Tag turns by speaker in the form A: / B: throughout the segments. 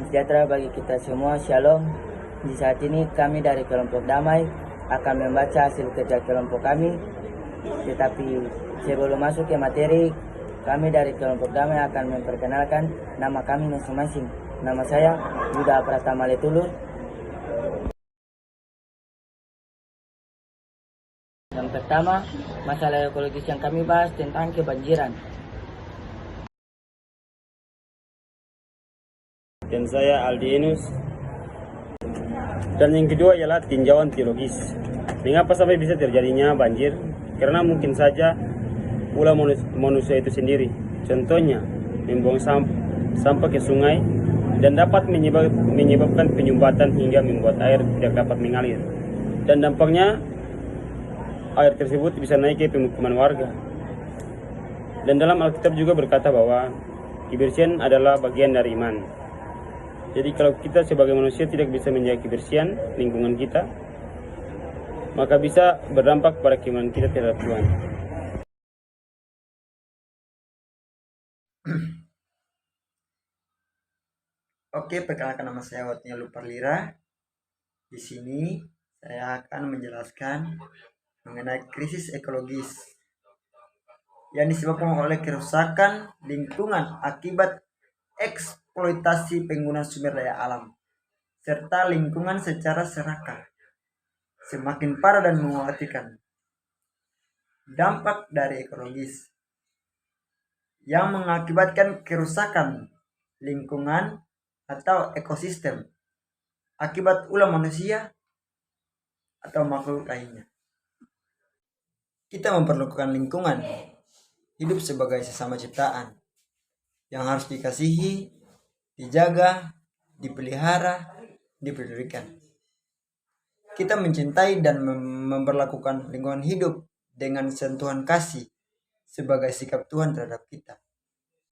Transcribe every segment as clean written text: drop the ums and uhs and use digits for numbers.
A: sejahtera bagi kita semua. Shalom. Di saat ini kami dari kelompok damai akan membaca hasil kerja kelompok kami. Tetapi sebelum masuk ke materi, kami dari kelompok damai akan memperkenalkan nama kami masing-masing. Nama saya Yuda Pratama Letulur. Yang pertama, masalah ekologis yang kami bahas tentang kebanjiran.
B: Dan saya Aldienus. Dan yang kedua ialah tinjauan teologis. Mengapa sampai bisa terjadinya banjir? Karena mungkin saja ulah manusia itu sendiri. Contohnya, membuang sampah ke sungai dan dapat menyebabkan penyumbatan hingga membuat air tidak dapat mengalir. Dan dampaknya air tersebut bisa naik ke pemukiman warga. Dan dalam Alkitab juga berkata bahwa kebersihan adalah bagian dari iman. Jadi kalau kita sebagai manusia tidak bisa menjaga kebersihan lingkungan kita, maka bisa berdampak pada keimanan kita terhadap Tuhan.
C: Oke, perkenalkan, nama saya Watnia Luparlira. Di sini saya akan menjelaskan mengenai krisis ekologis yang disebabkan oleh kerusakan lingkungan akibat eksploitasi penggunaan sumber daya alam serta lingkungan secara serakah. Semakin parah dan mematikan. Dampak dari ekologis yang mengakibatkan kerusakan lingkungan atau ekosistem akibat ulah manusia atau makhluk lainnya. Kita memerlukan lingkungan hidup sebagai sesama ciptaan yang harus dikasihi, dijaga, dipelihara, dipedulikan. Kita mencintai dan memperlakukan lingkungan hidup dengan sentuhan kasih sebagai sikap Tuhan terhadap kita.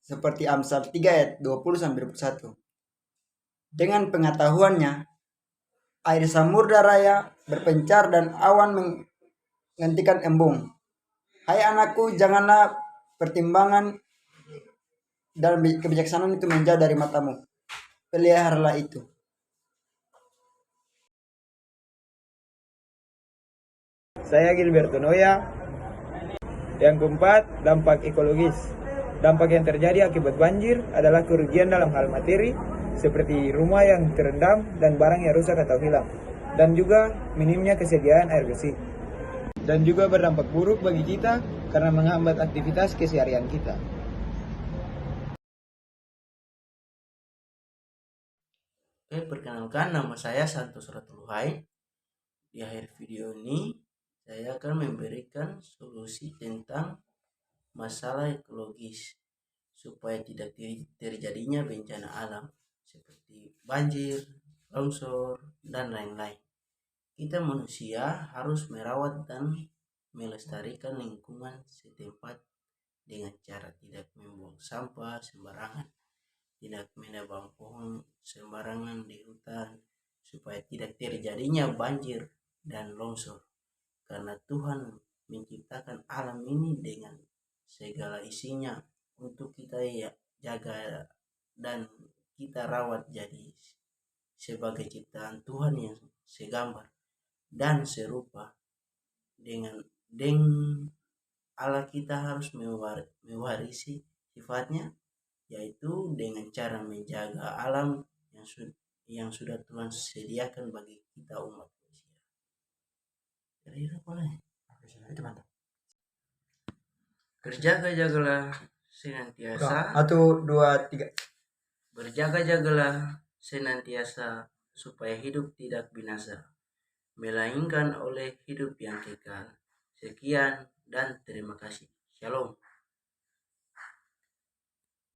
C: Seperti Amsal 3 ayat 20-21. Dengan pengetahuannya, air samudra raya berpencar dan awan menggantikan embung. Hai anakku, janganlah pertimbangan dan kebijaksanaan itu menjauh dari matamu. Peliharalah itu.
D: Saya Gilberto Noya. Yang keempat, dampak ekologis. Dampak yang terjadi akibat banjir adalah kerugian dalam hal materi, seperti rumah yang terendam dan barang yang rusak atau hilang, dan juga minimnya kesediaan air bersih. Dan juga berdampak buruk bagi kita karena menghambat aktivitas keseharian kita.
E: Oke, perkenalkan, nama saya Santos Ratuluhai. Di akhir video ini saya akan memberikan solusi tentang masalah ekologis supaya tidak terjadinya bencana alam seperti banjir, longsor, dan lain-lain. Kita manusia harus merawat dan melestarikan lingkungan setempat dengan cara tidak membuang sampah sembarangan, tidak menebang pohon sembarangan di hutan, supaya tidak terjadinya banjir dan longsor. Karena Tuhan menciptakan alam ini dengan segala isinya untuk kita jaga dan kita rawat jadi sebagai ciptaan Tuhan yang segambar dan serupa dengan Allah. Kita harus mewarisi sifatnya, yaitu dengan cara menjaga alam yang sudah Tuhan sediakan bagi kita umat manusia. Kira-kira boleh?
C: Itu mantap.
E: Berjaga-jagalah senantiasa.
C: 1, 2, 3.
E: Berjaga-jagalah senantiasa supaya hidup tidak binasa, melainkan oleh hidup yang kekal. Sekian dan terima kasih. Shalom.